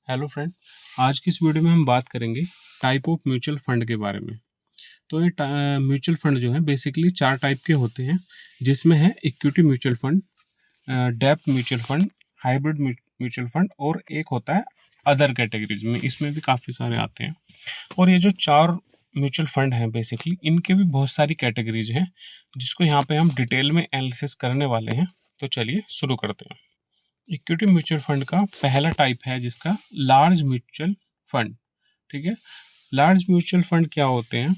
Hello friend. आज की इस वीडियो में हम बात करेंगे टाइप ऑफ म्यूचुअल फंड के बारे में। तो ये म्यूचुअल फंड जो है बेसिकली 4 टाइप के होते हैं, जिसमें है इक्विटी म्यूचुअल फंड, डेब्ट mutual fund, hybrid mutual fund और एक होता है अदर कैटेगरीज में। इसमें भी काफ़ी सारे आते हैं। और ये जो 4 म्यूचुअल फंड हैं बेसिकली इनके भी बहुत सारी कैटेगरीज हैं, जिसको यहाँ पे हम डिटेल में एनालिसिस करने वाले हैं। तो चलिए शुरू करते हैं। इक्विटी म्यूचुअल फंड का पहला टाइप है जिसका लार्ज म्यूचुअल फंड। ठीक है, लार्ज म्यूचुअल फंड क्या होते हैं?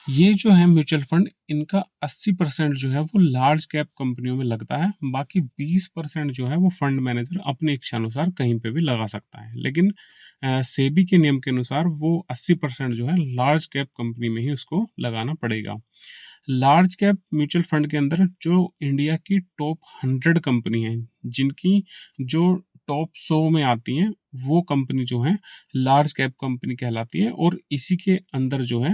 ये जो है म्यूचुअल फंड, इनका 80% जो है वो लार्ज कैप कंपनियों में लगता है। बाकी 20% जो है वो फंड मैनेजर अपने इच्छानुसार कहीं पे भी लगा सकता है। लेकिन सेबी के नियम के अनुसार वो 80% जो है लार्ज कैप कंपनी में ही उसको लगाना पड़ेगा। लार्ज कैप म्यूचुअल फंड के अंदर जो इंडिया की टॉप 100 कंपनी है, जिनकी जो टॉप 100 में आती हैं, वो कंपनी जो है लार्ज कैप कंपनी कहलाती है। और इसी के अंदर जो है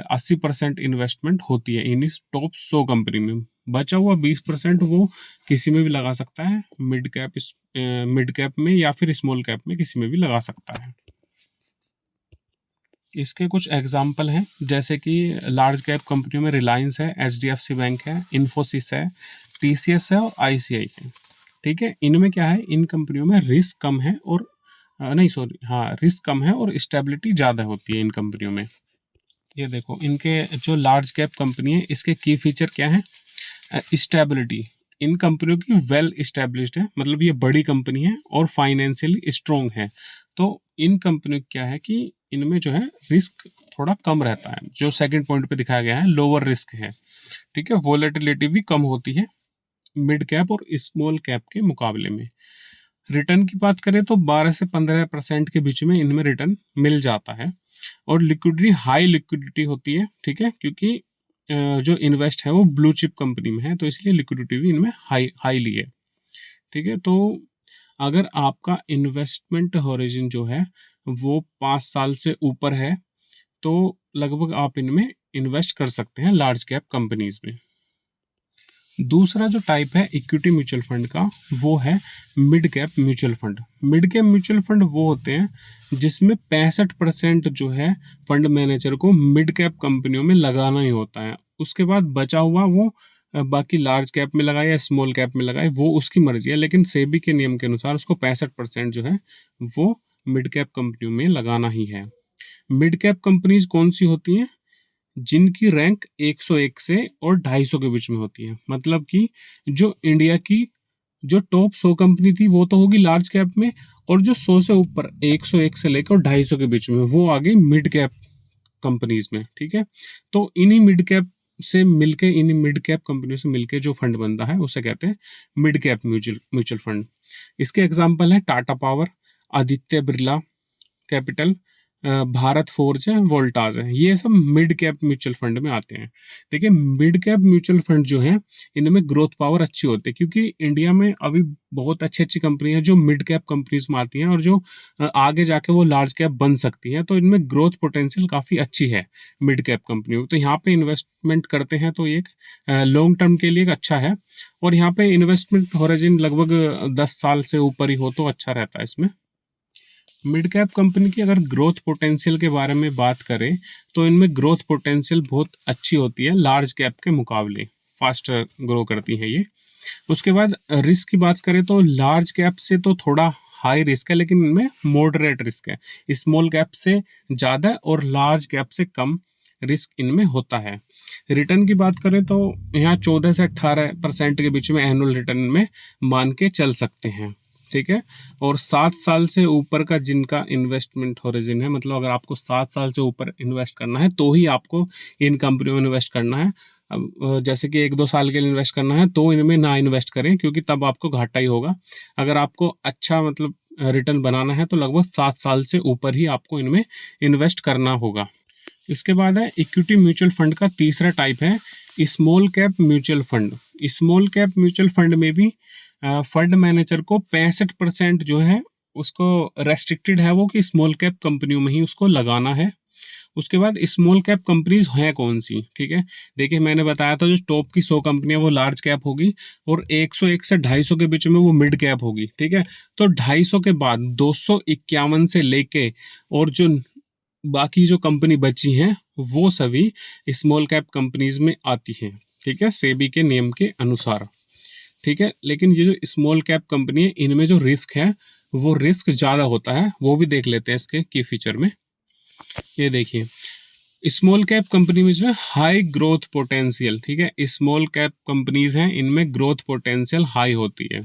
80% इन्वेस्टमेंट होती है इन इस टॉप 100 कंपनी में। बचा हुआ 20% वो किसी में भी लगा सकता है, मिड कैप में या फिर स्मॉल कैप में, किसी में भी लगा सकता है। इसके कुछ एग्जाम्पल हैं, जैसे कि लार्ज कैप कंपनियों में रिलायंस है, HDFC बैंक है, इन्फोसिस है, TCS है और ICI है। ठीक है, इनमें क्या है, इन कंपनियों में रिस्क कम है और रिस्क कम है और स्टेबिलिटी ज़्यादा होती है इन कंपनियों में। ये देखो, इनके जो लार्ज कैप कंपनी है इसके की फीचर क्या है? स्टेबिलिटी। इन कंपनियों की वेल इस्टेब्लिश्ड है, मतलब ये बड़ी कंपनी है और फाइनेंशियली स्ट्रोंग है। तो इन कंपनियों क्या है कि इनमें जो है रिस्क थोड़ा कम रहता है, जो सेकंड पॉइंट पे दिखाया गया है, लोअर रिस्क है। ठीक है, वोलेटिलिटी भी कम होती है मिड कैप और स्मॉल कैप के मुकाबले में। रिटर्न की बात करें तो 12 से 15% के बीच में इनमें रिटर्न मिल जाता है। और लिक्विडिटी, हाई लिक्विडिटी होती है। ठीक है, क्योंकि जो इन्वेस्ट है वो ब्लू चिप कंपनी में है, तो इसलिए लिक्विडिटी भी इनमें हाईली है। ठीक है, तो अगर आपका इन्वेस्टमेंट होरिजन जो है वो 5 साल से ऊपर है, तो लगभग आप इनमें इन्वेस्ट कर सकते हैं लार्ज कैप कंपनीज में। दूसरा जो टाइप है इक्विटी म्यूचुअल फंड का, वो है mid cap mutual fund. Mid cap mutual fund वो होते हैं जिसमें 65% जो है फंड मैनेजर को मिड कैप कंपनियों में लगाना ही होता है। उसके बाद बचा हुआ वो बाकी लार्ज कैप में लगाए या स्मॉल कैप में लगाए, वो उसकी मर्जी है। लेकिन सेबी के नियम के अनुसार उसको 65% जो है वो मिड कैप कंपनियों में लगाना ही है। मिड कैप कंपनीज कौन सी होती हैं? जिनकी रैंक 101 से और 250 के बीच में होती है। मतलब कि जो इंडिया की जो टॉप 100 कंपनी थी वो तो होगी लार्ज कैप में, और जो 100 से ऊपर 101 से लेकर 250 के बीच में वो आ गई मिड कैप कंपनीज में। ठीक है, तो इन्हीं मिड कैप कंपनियों से मिलके जो फंड बनता है उसे कहते हैं मिड कैप म्यूचुअल फंड। इसके एग्जाम्पल है Tata power, Aditya Birla capital, Bharat forge है, वोल्टास है। ये सब मिड कैप म्यूचुअल फंड में आते हैं। देखिए, मिड कैप म्यूचुअल फंड जो है इनमें ग्रोथ पावर अच्छी होती है, क्योंकि इंडिया में अभी बहुत अच्छी अच्छी कंपनी है जो मिड कैप कंपनीज में आती हैं और जो आगे जाके वो लार्ज कैप बन सकती हैं। तो इनमें ग्रोथ पोटेंशियल काफ़ी अच्छी है मिड कैप कंपनियों। तो यहाँ पे इन्वेस्टमेंट करते हैं तो ये एक लॉन्ग टर्म के लिए एक अच्छा है। और यहाँ पे इन्वेस्टमेंट होराइजन लगभग 10 साल से ऊपर ही हो तो अच्छा रहता है इसमें। मिड कैप कंपनी की अगर ग्रोथ पोटेंशियल के बारे में बात करें तो इनमें ग्रोथ पोटेंशियल बहुत अच्छी होती है लार्ज कैप के मुकाबले, फास्टर ग्रो करती हैं ये। उसके बाद रिस्क की बात करें तो लार्ज कैप से तो थोड़ा हाई रिस्क है, लेकिन इनमें मॉडरेट रिस्क है। स्मॉल कैप से ज़्यादा और लार्ज कैप से कम रिस्क इनमें होता है। रिटर्न की बात करें तो यहाँ 14 से 18% के बीच में एनुअल रिटर्न में मान के चल सकते हैं। ठीक है, और 7 साल से ऊपर का जिनका इन्वेस्टमेंट होरिजिन है, मतलब अगर आपको 7 साल से ऊपर इन्वेस्ट करना है तो ही आपको इन कंपनियों में इन्वेस्ट करना है। अब जैसे कि 1-2 साल के लिए इन्वेस्ट करना है तो इनमें ना इन्वेस्ट करें, क्योंकि तब आपको घाटा ही होगा। अगर आपको अच्छा मतलब रिटर्न बनाना है तो लगभग 7 साल से ऊपर ही आपको इनमें इन्वेस्ट करना होगा। इसके बाद है इक्विटी म्यूचुअल फंड का तीसरा टाइप है small cap mutual fund. Small cap mutual fund में भी फंड मैनेजर को 65% जो है उसको रेस्ट्रिक्टेड है वो कि स्मॉल कैप कंपनियों में ही उसको लगाना है। उसके बाद स्मॉल कैप कंपनीज हैं कौन सी, ठीक है। देखिए मैंने बताया था जो टॉप की 100 कंपनियां वो लार्ज कैप होगी और 101 से 250 के बीच में वो मिड कैप होगी, ठीक है। तो 250 के बाद 251 से लेके और जो बाकी जो कंपनी बची हैं वो सभी स्मॉल कैप कंपनीज में आती हैं, ठीक है, सेबी के नियम के अनुसार, ठीक है। लेकिन ये जो स्मॉल कैप कंपनी है इनमें जो रिस्क है वो रिस्क ज़्यादा होता है, वो भी देख लेते हैं इसके की फीचर में। ये देखिए स्मॉल कैप कंपनी में जो है हाई ग्रोथ पोटेंशियल, ठीक है। स्मॉल कैप कंपनीज हैं इनमें ग्रोथ पोटेंशियल हाई होती है,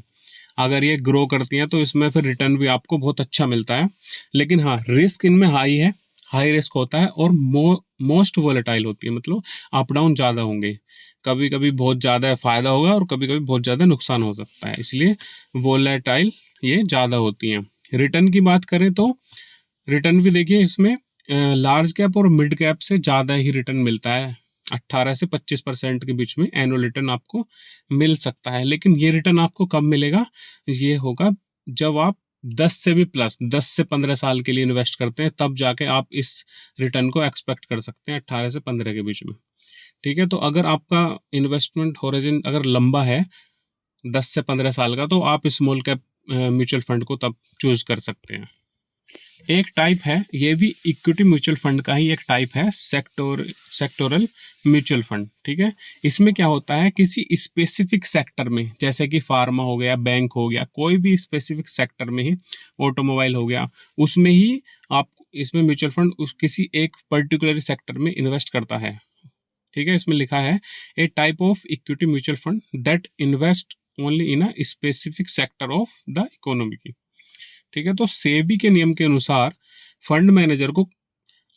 अगर ये ग्रो करती हैं तो इसमें फिर रिटर्न भी आपको बहुत अच्छा मिलता है। लेकिन हाँ रिस्क इनमें हाई है, हाई रिस्क होता है और मोस्ट वोलेटाइल होती है, मतलब अप डाउन ज़्यादा होंगे, कभी कभी बहुत ज़्यादा फ़ायदा होगा और कभी कभी बहुत ज़्यादा नुकसान हो सकता है, इसलिए वोलेटाइल ये ज़्यादा होती हैं। रिटर्न की बात करें तो रिटर्न भी देखिए इसमें लार्ज कैप और मिड कैप से ज़्यादा ही रिटर्न मिलता है, 18 से 25% के बीच में एनुअल रिटर्न आपको मिल सकता है। लेकिन ये रिटर्न आपको कब मिलेगा, ये होगा जब आप 10 से भी प्लस 10 से 15 साल के लिए इन्वेस्ट करते हैं, तब जाके आप इस रिटर्न को एक्सपेक्ट कर सकते हैं 18 से 15 के बीच में, ठीक है। तो अगर आपका इन्वेस्टमेंट होराइजन अगर लंबा है 10 से 15 साल का, तो आप स्मॉल कैप म्यूचुअल फंड को तब चूज कर सकते हैं। एक टाइप है, ये भी इक्विटी म्यूचुअल फंड का ही एक टाइप है, सेक्टोरल म्यूचुअल फंड, ठीक है। इसमें क्या होता है किसी स्पेसिफिक सेक्टर में, जैसे कि फार्मा हो गया, बैंक हो गया, कोई भी स्पेसिफिक सेक्टर में ही, ऑटोमोबाइल हो गया, उसमें ही आप इसमें म्यूचुअल फंड किसी एक पर्टिकुलर सेक्टर में इन्वेस्ट करता है, ठीक है। इसमें लिखा है a type of equity mutual fund that invest only in a specific sector of the economy, ठीक है। तो सेबी के नियम के अनुसार फंड मैनेजर को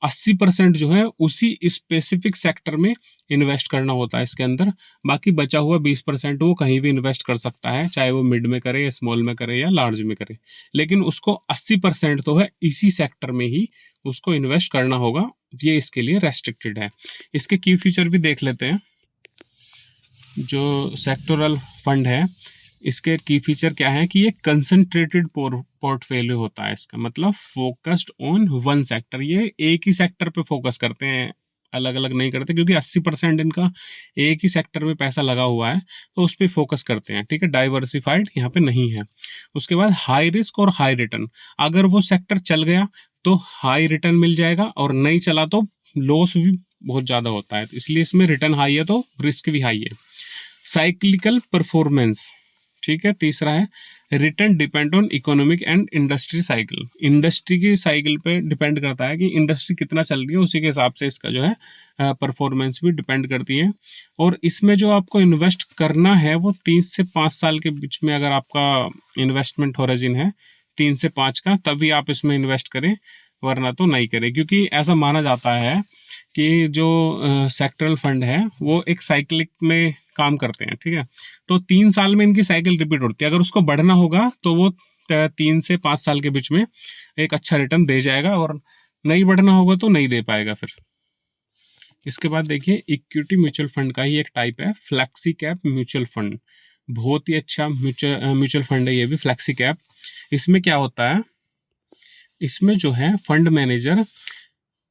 80% जो है उसी स्पेसिफिक सेक्टर में इन्वेस्ट करना होता है इसके अंदर, बाकी बचा हुआ 20% वो कहीं भी इन्वेस्ट कर सकता है, चाहे वो मिड में करे या स्मॉल में करे या लार्ज में करे, लेकिन उसको 80% तो है इसी सेक्टर में ही उसको इन्वेस्ट करना होगा, ये इसके लिए रेस्ट्रिक्टेड है। इसके की फीचर भी देख लेते हैं। जो सेक्टोरल फंड है इसके की फीचर क्या है कि ये कंसंट्रेटेड पोर्टफोलियो होता है, इसका मतलब फोकस्ड ऑन वन सेक्टर, ये एक ही सेक्टर पे फोकस करते हैं, अलग अलग नहीं करते, क्योंकि 80% इनका एक ही सेक्टर में पैसा लगा हुआ है तो उस पर फोकस करते हैं, ठीक है। डाइवर्सिफाइड यहाँ पे नहीं है। उसके बाद हाई रिस्क और हाई रिटर्न, अगर वो सेक्टर चल गया तो हाई रिटर्न मिल जाएगा और नहीं चला तो लॉस भी बहुत ज़्यादा होता है, इसलिए इसमें रिटर्न हाई है तो रिस्क भी हाई है। साइक्लिकल परफॉर्मेंस, ठीक है। तीसरा है return depend on economic and industry cycle, industry की साइकिल पे डिपेंड करता है कि इंडस्ट्री कितना चल रही है, उसी के हिसाब से इसका जो है परफॉर्मेंस भी डिपेंड करती है। और इसमें जो आपको इन्वेस्ट करना है वो 3 से 5 साल के बीच में, अगर आपका इन्वेस्टमेंट होराइजन है 3 से 5 का, तभी आप इसमें इन्वेस्ट करें, वरना तो नहीं करें, क्योंकि ऐसा माना जाता है कि जो सेक्टरल फंड है वो एक साइक्लिक में काम करते हैं, ठीक है। तो 3 साल में इनकी साइकिल रिपीट होती है, अगर उसको बढ़ना होगा तो वो 3 से 5 साल के बीच में एक अच्छा रिटर्न दे जाएगा, और नहीं बढ़ना होगा तो नहीं दे पाएगा फिर। इसके बाद देखिए इक्विटी म्यूचुअल फंड का ही एक टाइप है फ्लैक्सी कैप म्यूचुअल फंड, बहुत ही अच्छा म्यूचुअल फंड है ये भी, फ्लैक्सी कैप। इसमें क्या होता है, इसमें जो है फंड मैनेजर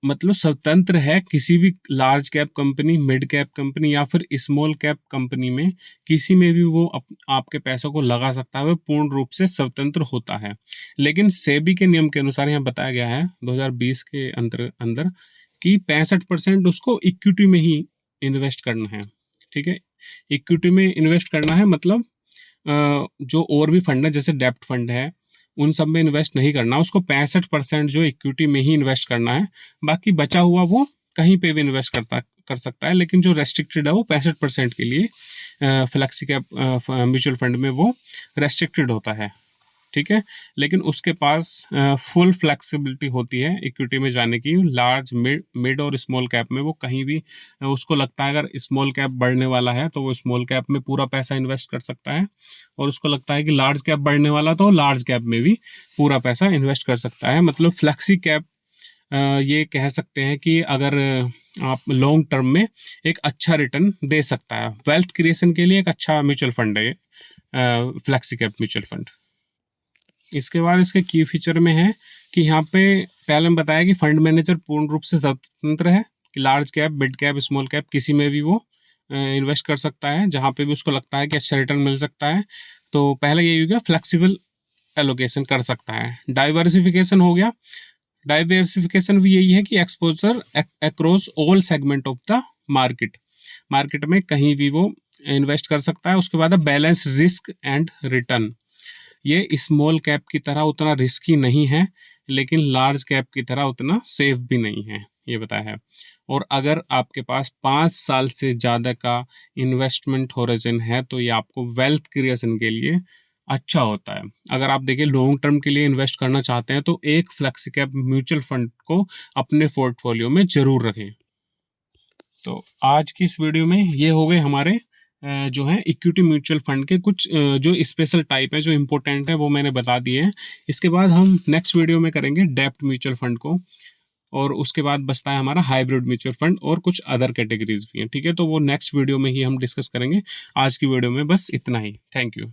मतलब स्वतंत्र है, किसी भी large cap company, mid cap company या फिर स्मॉल कैप कंपनी में किसी में भी वो आपके पैसों को लगा सकता है, वो पूर्ण रूप से स्वतंत्र होता है। लेकिन सेबी के नियम के अनुसार यहाँ बताया गया है 2020 के अंदर कि 65% उसको इक्विटी में ही इन्वेस्ट करना है, ठीक है। इक्विटी में इन्वेस्ट करना है, मतलब जो और भी फंड है जैसे डेप्ट फंड है उन सब में इन्वेस्ट नहीं करना, उसको 65% जो इक्विटी में ही इन्वेस्ट करना है, बाकी बचा हुआ वो कहीं पे भी इन्वेस्ट कर सकता है। लेकिन जो रेस्ट्रिक्टेड है वो 65% के लिए फ्लेक्सी कैप म्यूचुअल फंड में वो रेस्ट्रिक्टेड होता है, ठीक है। लेकिन उसके पास फुल फ्लेक्सिबिलिटी होती है इक्विटी में जाने की, लार्ज मिड और स्मॉल कैप में वो कहीं भी उसको लगता है अगर स्मॉल कैप बढ़ने वाला है तो वो स्मॉल कैप में पूरा पैसा इन्वेस्ट कर सकता है, और उसको लगता है कि लार्ज कैप बढ़ने वाला तो लार्ज कैप में भी पूरा पैसा इन्वेस्ट कर सकता है। मतलब फ्लेक्सी कैप ये कह सकते हैं कि अगर आप लॉन्ग टर्म में एक अच्छा रिटर्न दे सकता है, वेल्थ क्रिएशन के लिए एक अच्छा म्यूचुअल फंड है फ्लेक्सी कैप म्यूचुअल फंड। इसके बाद इसके की फीचर में है कि यहाँ पे पहले हम बताया कि फंड मैनेजर पूर्ण रूप से स्वतंत्र है, कि large cap, mid cap, small cap किसी में भी वो इन्वेस्ट कर सकता है जहाँ पे भी उसको लगता है कि अच्छा रिटर्न मिल सकता है। तो पहले ये हो गया फ्लेक्सिबल एलोकेशन कर सकता है। डाइवर्सिफिकेशन हो गया। डाइवर्सिफिकेशन भी यही है कि exposure across all segment of the market, market में कहीं भी वो इन्वेस्ट कर सकता है। उसके बाद बैलेंस रिस्क एंड रिटर्न, ये स्मॉल कैप की तरह उतना रिस्की नहीं है, लेकिन लार्ज कैप की तरह उतना सेफ भी नहीं है, ये बताया है। और अगर आपके पास 5 साल से ज़्यादा का इन्वेस्टमेंट होराइजन है तो ये आपको वेल्थ क्रिएशन के लिए अच्छा होता है। अगर आप देखिए लॉन्ग टर्म के लिए इन्वेस्ट करना चाहते हैं तो एक फ्लेक्सी कैप म्यूचुअल फंड को अपने पोर्टफोलियो में जरूर रखें। तो आज की इस वीडियो में ये हो गए हमारे जो है इक्विटी म्यूचुअल फंड के कुछ जो स्पेशल टाइप है, जो इम्पोर्टेंट है, वो मैंने बता दिए हैं। इसके बाद हम नेक्स्ट वीडियो में करेंगे डेब्ट म्यूचुअल फंड को, और उसके बाद बचता है हमारा हाइब्रिड म्यूचुअल फंड और कुछ अदर कैटेगरीज भी हैं। ठीक है, तो वो नेक्स्ट वीडियो में ही हम डिस्कस करेंगे। आज की वीडियो में बस इतना ही। Thank you.